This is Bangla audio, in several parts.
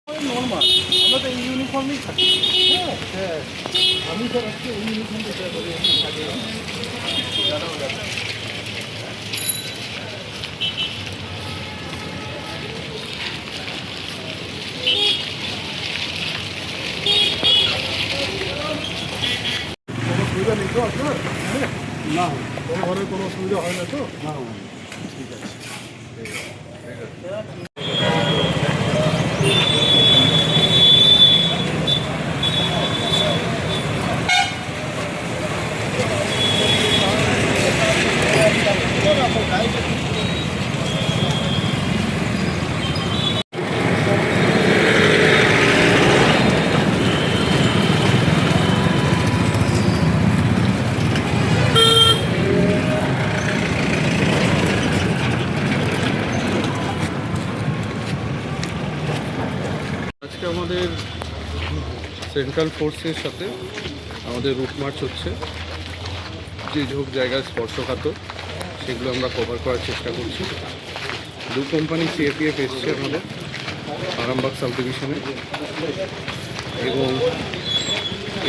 নর্মাল আমরা তো এই ইউনিফর্মেই থাকি। হ্যাঁ হ্যাঁ, আমি তো আজকে এই ইউনিফর্ম থাকে। কোনো সুবিধা নেই তো আপনার? না, কোনো ধরনের কোনো অসুবিধা হয় না তো? না, ঠিক আছে। আজকে আমাদের সেন্ট্রাল ফোর্সের সাথে আমাদের রুট মার্চ হচ্ছে। যে হোক জায়গায় স্পর্শকাতর সেগুলো আমরা কভার করার চেষ্টা করছি। দু কোম্পানি সিএপিএফ এসছে আমাদের আরামবাগ সাব ডিভিশনে, এবং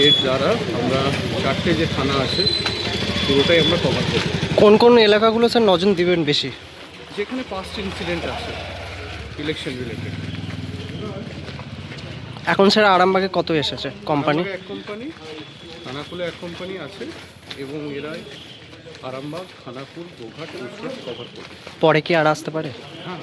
এর দ্বারা আমরা 4টে যে থানা আছে পুরোটাই আমরা কভার করব। কোন কোন এলাকাগুলো স্যার নজর দিবেন বেশি? যেখানে পাস্ট ইনসিডেন্ট আছে ইলেকশন রিলেটেড। এখন স্যার আরামবাগে কত এসেছে কোম্পানি? এক কোম্পানি, খানাকুলে এক কোম্পানি আছে, এবং এরাই আরামবাগ, খানাকুল, গোঘাট, কভার করবে। পরে কি আর আসতে পারে? হ্যাঁ।